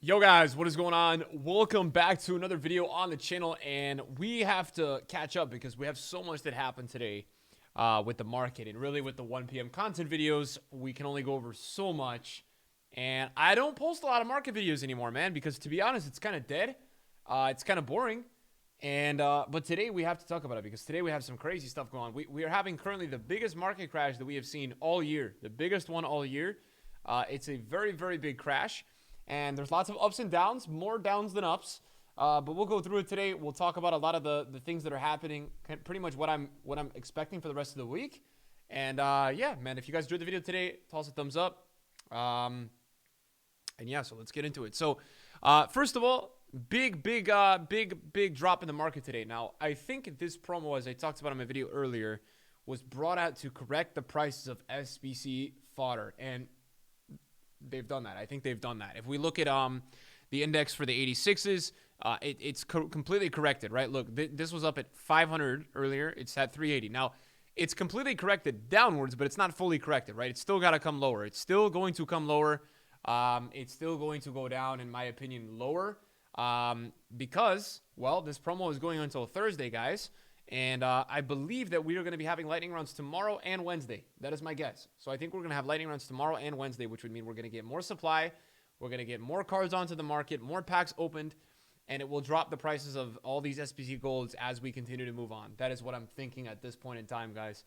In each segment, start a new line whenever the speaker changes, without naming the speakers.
Yo guys, what is going on? Welcome back to another video on the channel, and we have to catch up because we have so much that happened today with the market, and really with the 1 p.m. content videos, we can only go over so much. And I don't post a lot of market videos anymore, man, because to be honest, it's kind of dead. It's kind of boring. And but today we have to talk about it because today we have some crazy stuff going on. We are having currently the biggest market crash that we have seen all year, the biggest one all year. It's a very, very big crash. And there's lots of ups and downs, more downs than ups. But we'll go through it today. We'll talk about a lot of the things that are happening, pretty much what I'm expecting for the rest of the week. And yeah, man, if you guys enjoyed the video today, toss a thumbs up. And yeah, so let's get into it. So first of all, big drop in the market today. Now, I think this promo, as I talked about in my video earlier, was brought out to correct the prices of SBC fodder. And they've done that. I think they've done that. If we look at the index for the 86s, it's completely corrected, right? Look, this was up at 500 earlier. It's at 380. Now, it's completely corrected downwards, but it's not fully corrected, right? It's still got to come lower. It's still going to come lower. It's still going to go down, in my opinion, lower because, well, this promo is going until Thursday, guys. And I believe that we are going to be having lightning rounds tomorrow and Wednesday. That is my guess. So I think we're going to have lightning rounds tomorrow and Wednesday, which would mean we're going to get more supply. We're going to get more cards onto the market, more packs opened, and it will drop the prices of all these SBC golds as we continue to move on. That is what I'm thinking at this point in time, guys.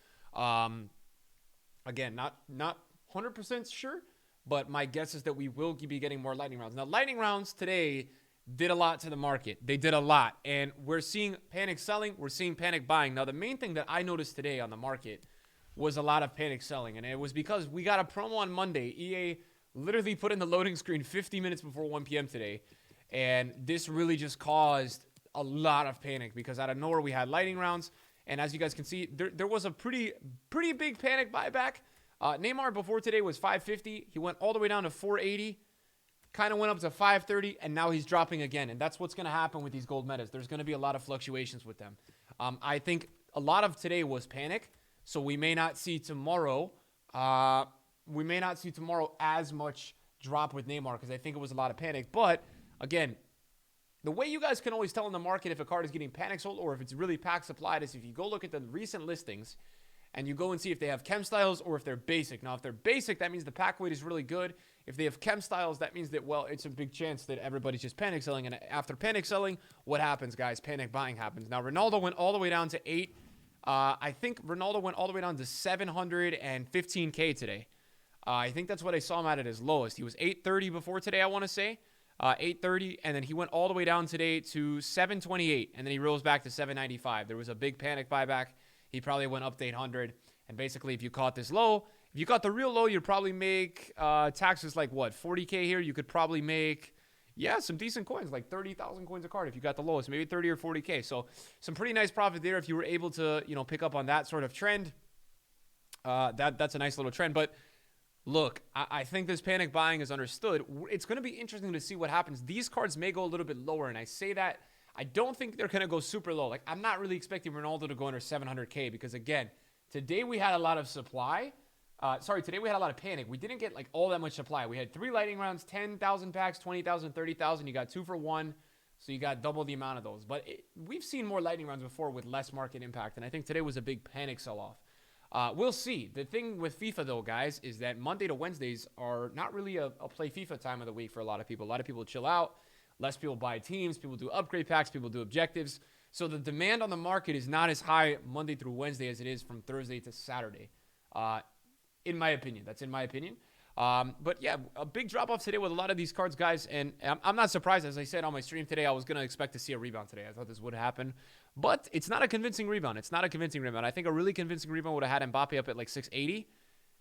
Again, not 100% sure, but my guess is that we will be getting more lightning rounds. Now, lightning rounds today did a lot to the market. They did a lot. And we're seeing panic selling. We're seeing panic buying. Now, the main thing that I noticed today on the market was a lot of panic selling. And it was because we got a promo on Monday. EA literally put in the loading screen 50 minutes before 1 p.m. today. And this really just caused a lot of panic because out of nowhere we had lightning rounds. And as you guys can see, there was a pretty big panic buyback. Neymar before today was 550. He went all the way down to 480. Kind of went up to 530, and now he's dropping again. And that's what's going to happen with these gold metas. There's going to be a lot of fluctuations with them. I think a lot of today was panic, so we may not see tomorrow. We may not see tomorrow as much drop with Neymar because I think it was a lot of panic. But again, the way you guys can always tell in the market if a card is getting panic sold or if it's really pack supplied is if you go look at the recent listings and you go and see if they have chem styles or if they're basic. Now, if they're basic, that means the pack weight is really good. If they have chem styles, that means that, well, it's a big chance that everybody's just panic selling. And after panic selling, what happens, guys? Panic buying happens. Now, Ronaldo went all the way down to 8. I think Ronaldo went all the way down to 715K today. I think that's what I saw him at his lowest. He was 830 before today, I want to say. 830, and then he went all the way down today to 728, and then he rose back to 795. There was a big panic buyback. He probably went up to 800, and basically, if you caught this low, if you got the real low, you'd probably make taxes like what, 40K here? You could probably make, yeah, some decent coins, like 30,000 coins a card if you got the lowest, maybe 30 or 40K. So some pretty nice profit there if you were able to, pick up on that sort of trend. That's a nice little trend. But look, I think this panic buying is understood. It's going to be interesting to see what happens. These cards may go a little bit lower, and I say that I don't think they're going to go super low. Like, I'm not really expecting Ronaldo to go under 700K because, again, today we had a lot of supply. Today we had a lot of panic. We didn't get like all that much supply. We had 3 lightning rounds, 10,000 packs, 20,000, 30,000. You got 2 for 1, so you got double the amount of those. But we've seen more lightning rounds before with less market impact, and I think today was a big panic sell-off. We'll see. The thing with FIFA, though, guys, is that Monday to Wednesdays are not really a play FIFA time of the week for a lot of people. A lot of people chill out. Less people buy teams. People do upgrade packs. People do objectives. So the demand on the market is not as high Monday through Wednesday as it is from Thursday to Saturday. In my opinion. That's in my opinion. But yeah, a big drop-off today with a lot of these cards, guys. And I'm not surprised. As I said on my stream today, I was going to expect to see a rebound today. I thought this would happen. But it's not a convincing rebound. It's not a convincing rebound. I think a really convincing rebound would have had Mbappe up at like 680.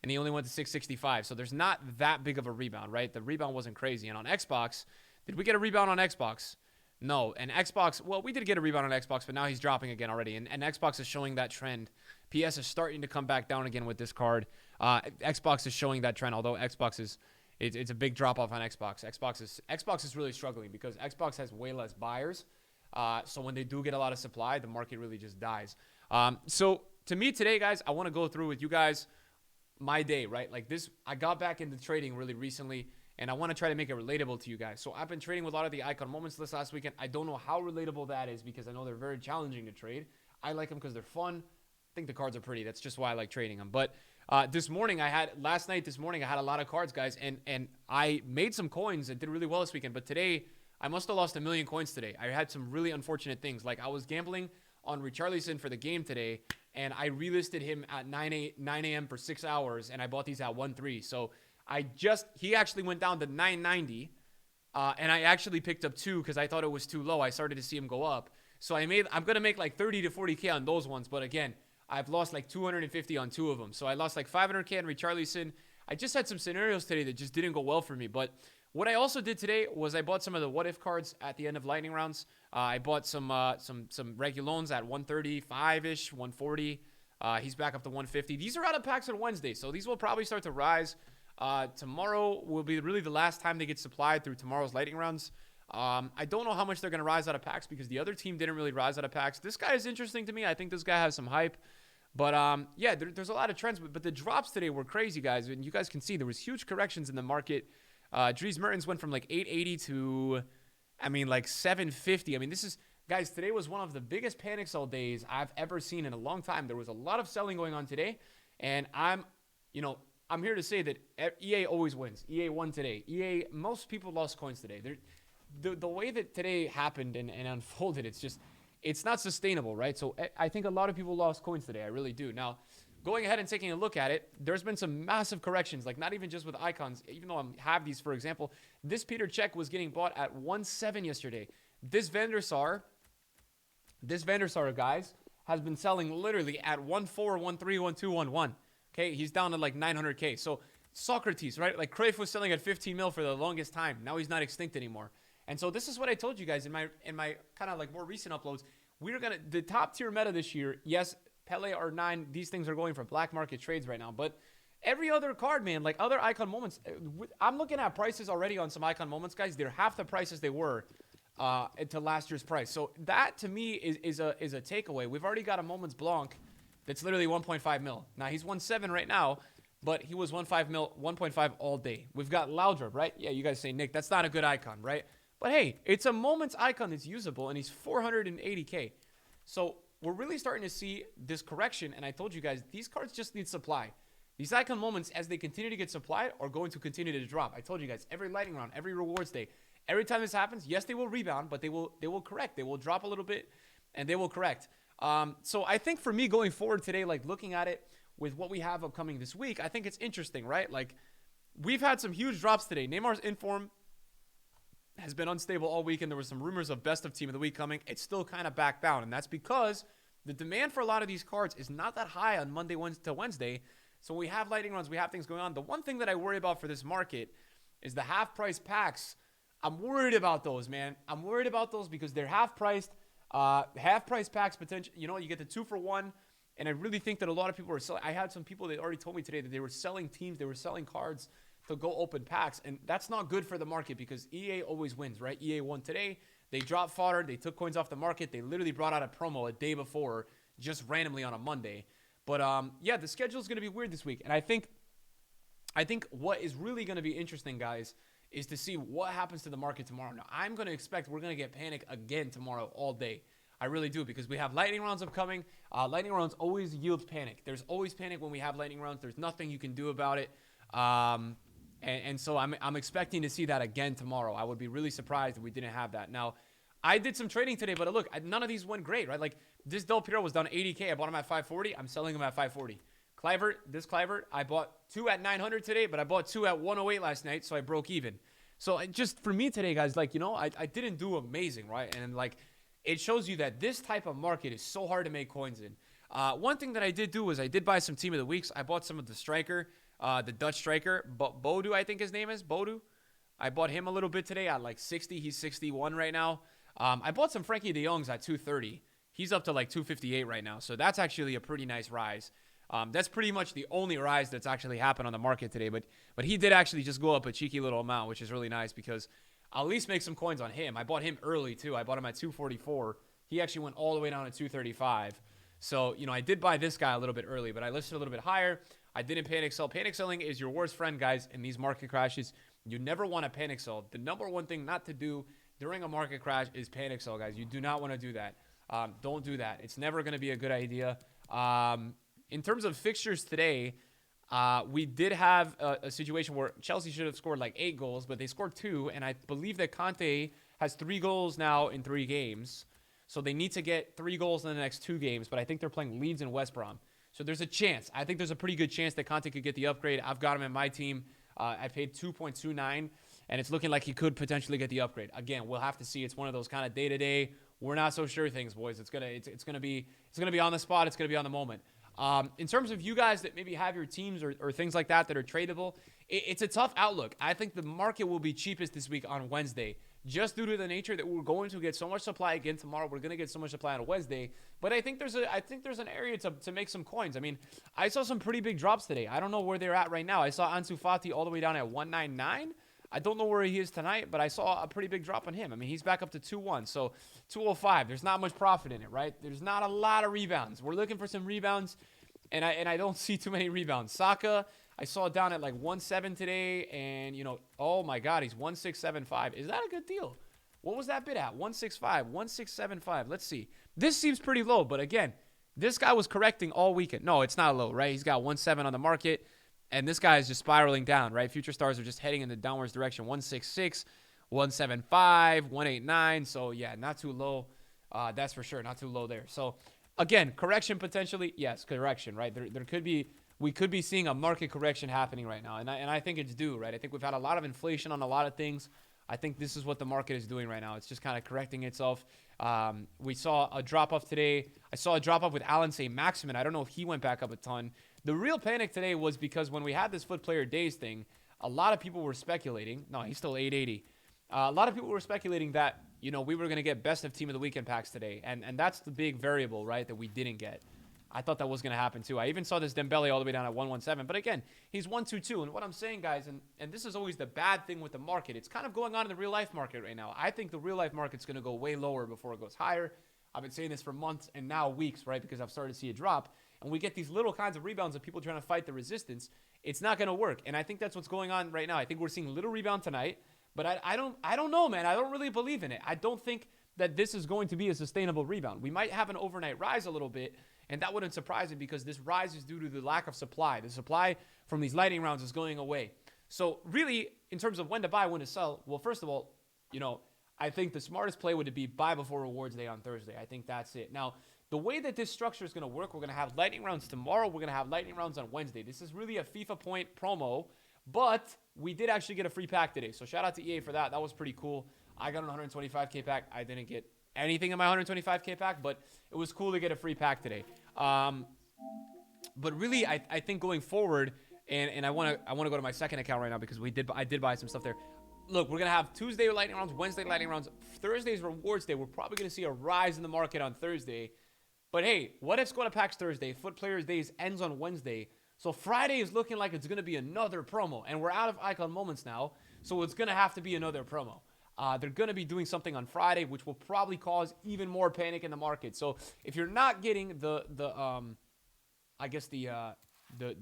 And he only went to 665. So there's not that big of a rebound, right? The rebound wasn't crazy. And on Xbox, did we get a rebound on Xbox? No. And Xbox, well, we did get a rebound on Xbox, but now he's dropping again already. And Xbox is showing that trend. PS is starting to come back down again with this card. Xbox is showing that trend, although Xbox is it's a big drop off on Xbox. Xbox is really struggling because Xbox has way less buyers. So when they do get a lot of supply, the market really just dies. So to me today, guys, I want to go through with you guys my day, right? Like this, I got back into trading really recently, and I want to try to make it relatable to you guys. So I've been trading with a lot of the icon moments this last weekend. I don't know how relatable that is because I know they're very challenging to trade. I like them because they're fun. I think the cards are pretty. That's just why I like trading them. But this morning, I had a lot of cards, guys, and I made some coins and did really well this weekend. But today, I must have lost 1 million coins today. I had some really unfortunate things. Like I was gambling on Richarlison for the game today, and I relisted him at 9 a.m. for 6 hours, and I bought these at 1.3. So he actually went down to 990, and I actually picked up 2 because I thought it was too low. I started to see him go up. So I'm going to make like 30 to 40K on those ones. But again, I've lost like 250 on 2 of them. So I lost like 500K on Richarlison. I just had some scenarios today that just didn't go well for me. But what I also did today was I bought some of the what if cards at the end of lightning rounds. I bought some Regulons at 135-ish, 140. He's back up to 150. These are out of packs on Wednesday, so these will probably start to rise. Tomorrow will be really the last time they get supplied through tomorrow's lightning rounds. I don't know how much they're going to rise out of packs because the other team didn't really rise out of packs. This guy is interesting to me. I think this guy has some hype. But, yeah, there's a lot of trends. But the drops today were crazy, guys. And you guys can see there was huge corrections in the market. Dries Mertens went from like 880 to, like 750. This is, guys, today was one of the biggest panic sell days I've ever seen in a long time. There was a lot of selling going on today. And I'm here to say that EA always wins. EA won today. Most people lost coins today. The way that today happened and unfolded, it's not sustainable, right? So I think a lot of people lost coins today. I really do. Now, going ahead and taking a look at it, there's been some massive corrections, like not even just with icons. Even though I have these, for example, this Peter Cech was getting bought at 1.7 yesterday. This Van der Sar, guys, has been selling literally at 1.4, 1.3, 1.2, 1.1. Okay, he's down to like 900K. So Socrates, right? Like Cruyff was selling at 15 mil for the longest time. Now he's not extinct anymore. And so this is what I told you guys in my kind of like more recent uploads. The top tier meta this year, yes, Pele R9, these things are going for black market trades right now. But every other card, man, like other icon moments, I'm looking at prices already on some icon moments, guys. They're half the prices they were to last year's price. So that to me is a takeaway. We've already got a Moments Blanc that's literally 1.5 mil. Now he's 1.7 right now, but he was 1.5 all day. We've got Laudrup, right? Yeah, you guys say, Nick, that's not a good icon, right? But hey, it's a Moments icon that's usable, and he's 480K. So we're really starting to see this correction, and I told you guys, these cards just need supply. These icon moments, as they continue to get supplied, are going to continue to drop. I told you guys, every lightning round, every rewards day, every time this happens, yes, they will rebound, but they will correct. They will drop a little bit, and they will correct. So I think for me going forward today, like looking at it with what we have upcoming this week, I think it's interesting, right? Like we've had some huge drops today. Neymar's inform has been unstable all week, and there were some rumors of best of team of the week coming. It's still kind of back down, and that's because the demand for a lot of these cards is not that high on Monday, Wednesday to Wednesday. So when we have lightning rounds, we have things going on. The one thing that I worry about for this market is the half-price packs. I'm worried about those, man. I'm worried about those because they're half-priced. Half-price packs, potential. You get the 2-for-1, and I really think that a lot of people are selling. I had some people that already told me today that they were selling teams, they were selling cards to go open packs, and that's not good for the market because EA always wins, right? EA won today. They dropped fodder. They took coins off the market. They literally brought out a promo a day before, just randomly on a Monday. But yeah, the schedule is going to be weird this week, and I think what is really going to be interesting, guys, is to see what happens to the market tomorrow. Now, I'm going to expect we're going to get panic again tomorrow all day. I really do, because we have lightning rounds upcoming. Lightning rounds always yield panic. There's always panic when we have lightning rounds. There's nothing you can do about it. And so I'm expecting to see that again tomorrow. I would be really surprised if we didn't have that. Now, I did some trading today, but look, none of these went great, right? Like this Del Piero was down 80K. I bought him at 540. I'm selling him at 540. Kluivert, I bought 2 at 900 today, but I bought 2 at 108 last night, so I broke even. So just for me today, guys, like, I didn't do amazing, right? And like, it shows you that this type of market is so hard to make coins in. One thing that I did do was I did buy some team of the weeks. I bought some of the striker. The Dutch striker, Bodu, I think his name is, Bodu. I bought him a little bit today at like 60. He's 61 right now. I bought some Frankie de Jongs at 230. He's up to like 258 right now. So that's actually a pretty nice rise. That's pretty much the only rise that's actually happened on the market today. But he did actually just go up a cheeky little amount, which is really nice because I'll at least make some coins on him. I bought him early too. I bought him at 244. He actually went all the way down to 235. So, I did buy this guy a little bit early, but I listed a little bit higher. I didn't panic sell. Panic selling is your worst friend, guys, in these market crashes. You never want to panic sell. The number one thing not to do during a market crash is panic sell, guys. You do not want to do that. Don't do that. It's never going to be a good idea. In terms of fixtures today, we did have a situation where Chelsea should have scored like 8 goals, but they scored 2. And I believe that Conte has 3 goals now in 3 games. So they need to get 3 goals in the next 2 games. But I think they're playing Leeds and West Brom. So there's a chance. I think there's a pretty good chance that Conte could get the upgrade. I've got him in my team. I paid 2.29, and it's looking like he could potentially get the upgrade. Again, we'll have to see. It's one of those kind of day-to-day. We're not so sure things, boys. It's gonna be on the spot. It's gonna be on the moment. In terms of you guys that maybe have your teams or things like that are tradable, it's a tough outlook. I think the market will be cheapest this week on Wednesday, just due to the nature that we're going to get so much supply again tomorrow. We're going to get so much supply on Wednesday. But I think there's an area to make some coins. I mean, I saw some pretty big drops today. I don't know where they're at right now. I saw Ansu Fati all the way down at 199. I don't know where he is tonight, but I saw a pretty big drop on him. I mean, he's back up to 2-1. So 205. There's not much profit in it, right? There's not a lot of rebounds. We're looking for some rebounds, and I don't see too many rebounds. Saka, I saw it down at like 1.7 today, and, oh my God, he's 1.675. Is that a good deal? What was that bid at? 1.65, 1.675. Let's see. This seems pretty low, but again, this guy was correcting all weekend. No, it's not low, right? He's got 1.7 on the market, and this guy is just spiraling down, right? Future stars are just heading in the downwards direction. 1.66, 1.75, 1.89. So, yeah, not too low. That's for sure. Not too low there. So, again, correction potentially. Yes, correction, right? There could be... We could be seeing a market correction happening right now, and I think it's due, right? I think we've had a lot of inflation on a lot of things. I think this is what the market is doing right now. It's just kind of correcting itself. We saw a drop-off today. I saw a drop-off with Alan St.-Maximin. I don't know if he went back up a ton. The real panic today was because when we had this Foot Player Days thing, a lot of people were speculating. No, he's still 880. A lot of people were speculating that, we were going to get best of Team of the Weekend packs today, and that's the big variable, right, that we didn't get. I thought that was going to happen too. I even saw this Dembele all the way down at 117. But again, he's 122. And what I'm saying, guys, and this is always the bad thing with the market. It's kind of going on in the real life market right now. I think the real life market's going to go way lower before it goes higher. I've been saying this for months and now weeks, right? Because I've started to see a drop. And we get these little kinds of rebounds of people trying to fight the resistance. It's not going to work. And I think that's what's going on right now. I think we're seeing a little rebound tonight. But I don't know, man. I don't really believe in it. I don't think that this is going to be a sustainable rebound. We might have an overnight rise a little bit. And that wouldn't surprise me because this rise is due to the lack of supply. The supply from these lightning rounds is going away. So really, in terms of when to buy, when to sell, well, first of all, I think the smartest play would be buy before rewards day on Thursday. I think that's it. Now, the way that this structure is going to work, we're going to have lightning rounds tomorrow. We're going to have lightning rounds on Wednesday. This is really a FIFA point promo, but we did actually get a free pack today. So shout out to EA for that. That was pretty cool. I got an 125K pack. I didn't get anything in my 125K pack, but it was cool to get a free pack today. But really, I think going forward, and I want to go to my second account right now because I did buy some stuff there. Look, we're gonna have Tuesday lightning rounds, Wednesday lightning rounds, Thursday's rewards day. We're probably gonna see a rise in the market on Thursday. But hey, what if Squad of Packs Thursday, Foot Players Days ends on Wednesday? So Friday is looking like it's gonna be another promo, and we're out of icon moments now, so it's gonna have to be another promo. They're going to be doing something on Friday, which will probably cause even more panic in the market. So if you're not getting the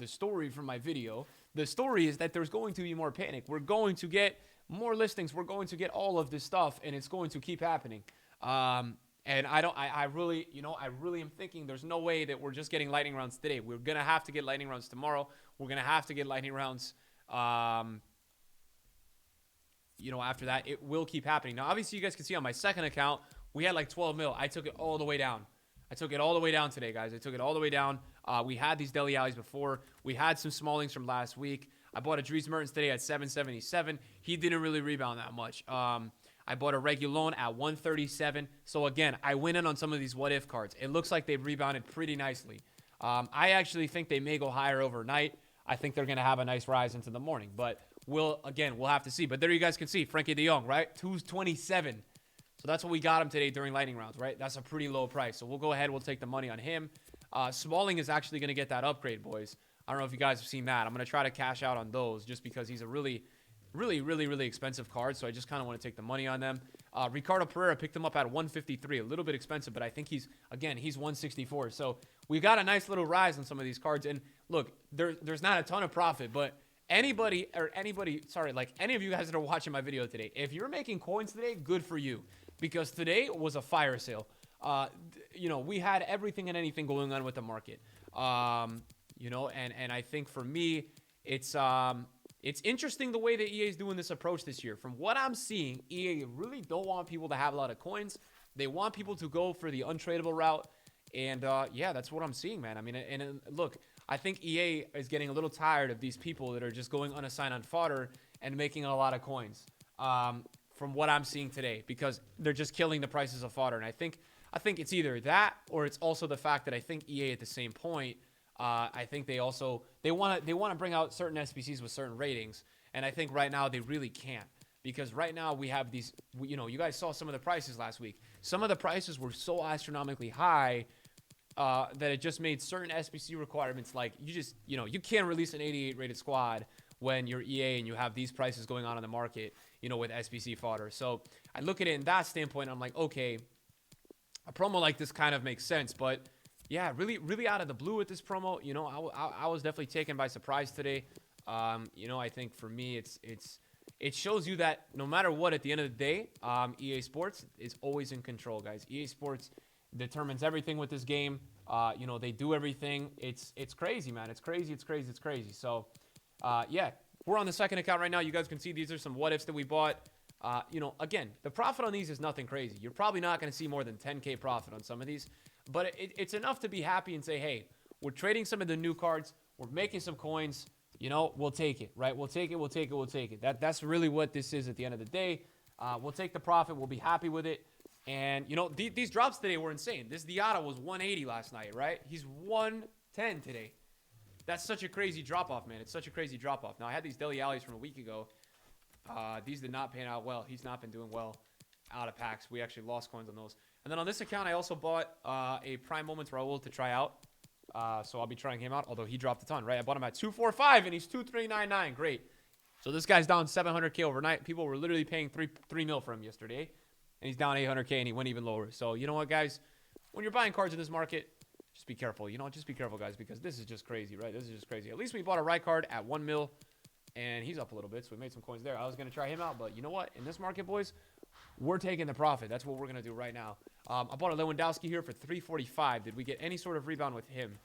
story from my video, the story is that there's going to be more panic. We're going to get more listings. We're going to get all of this stuff, and it's going to keep happening. And I really am thinking there's no way that we're just getting lightning rounds today. We're going to have to get lightning rounds tomorrow. We're going to have to get lightning rounds, after that. It will keep happening. Now, obviously, you guys can see on my second account, we had like 12 mil. I took it all the way down. Today, guys. I took it all the way down. We had these Dele Allis before. We had some Smallings from last week. I bought a Dries Mertens today at 777. He didn't really rebound that much. I bought a Regulon at 137. So, again, I went in on some of these what-if cards. It looks like they've rebounded pretty nicely. I actually think they may go higher overnight. I think they're going to have a nice rise into the morning. But we'll have to see. But there you guys can see, Frankie de Jong, right? 227. So that's what we got him today during lightning rounds, right? That's a pretty low price. So we'll go ahead. We'll take the money on him. Smalling is actually going to get that upgrade, boys. I don't know if you guys have seen that. I'm going to try to cash out on those just because he's a really, really, really, really expensive card. So I just kind of want to take the money on them. Ricardo Pereira picked him up at 153. A little bit expensive, but I think he's 164. So we got a nice little rise on some of these cards. And look, there's not a ton of profit, but sorry, like any of you guys that are watching my video today, if you're making coins today, good for you, because today was a fire sale. We had everything and anything going on with the market. And I think for me, it's interesting the way that EA is doing this approach this year. From what I'm seeing, EA really don't want people to have a lot of coins. They want people to go for the untradeable route. And that's what I'm seeing, man. I mean, and look, I think EA is getting a little tired of these people that are just going unassigned on fodder and making a lot of coins. From what I'm seeing today, because they're just killing the prices of fodder. And I think it's either that, or it's also the fact that I think EA at the same point, I think they want to bring out certain SBCs with certain ratings, and I think right now they really can't, because right now we have these. You guys saw some of the prices last week. Some of the prices were so astronomically high that it just made certain SBC requirements like you can't release an 88 rated squad when you're EA and you have these prices going on in the market, with SBC fodder. So I look at it in that standpoint. I'm like, okay, a promo like this kind of makes sense, but yeah, really, really out of the blue with this promo, I was definitely taken by surprise today. I think for me, it shows you that no matter what, at the end of the day, EA Sports is always in control, guys. EA Sports determines everything with this game. They do everything. It's crazy, man. It's crazy. So, we're on the second account right now. You guys can see these are some what ifs that we bought. Again, the profit on these is nothing crazy. You're probably not going to see more than 10K profit on some of these, but it's enough to be happy and say, hey, we're trading some of the new cards. We're making some coins. We'll take it, right? We'll take it. That's really what this is at the end of the day. We'll take the profit. We'll be happy with it. And, these drops today were insane. This Diatta was 180 last night, right? He's 110 today. That's such a crazy drop-off, man. It's such a crazy drop-off. Now, I had these Dele Allis from a week ago. These did not pan out well. He's not been doing well out of packs. We actually lost coins on those. And then on this account, I also bought a Prime Moments Raul to try out. So I'll be trying him out, although he dropped a ton, right? I bought him at 245, and he's 2399. Great. So this guy's down 700K overnight. People were literally paying $3 mil for him yesterday, and he's down 800K, and he went even lower. So you know what, guys? When you're buying cards in this market, just be careful. Just be careful, guys, because this is just crazy, right? This is just crazy. At least we bought a right card at 1 mil. And he's up a little bit, so we made some coins there. I was going to try him out, but you know what? In this market, boys, we're taking the profit. That's what we're going to do right now. I bought a Lewandowski here for 345. Did we get any sort of rebound with him?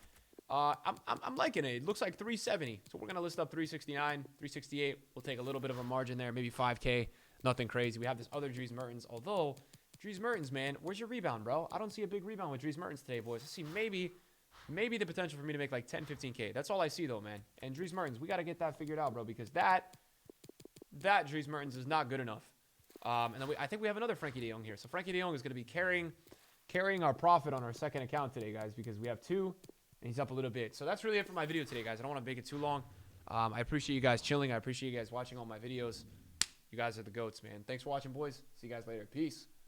I'm liking it. It looks like 370. So we're going to list up 369, 368. We'll take a little bit of a margin there, maybe 5K. Nothing crazy. We have this other Dries Mertens. Although, Dries Mertens, man, where's your rebound, bro? I don't see a big rebound with Dries Mertens today, boys. I see maybe the potential for me to make like 10, 15K. That's all I see, though, man. And Dries Mertens, we got to get that figured out, bro, because that Dries Mertens is not good enough. And then I think we have another Frankie de Jong here. So Frankie de Jong is going to be carrying our profit on our second account today, guys, because we have two, and he's up a little bit. So that's really it for my video today, guys. I don't want to make it too long. I appreciate you guys chilling. I appreciate you guys watching all my videos. You guys are the GOATs, man. Thanks for watching, boys. See you guys later. Peace.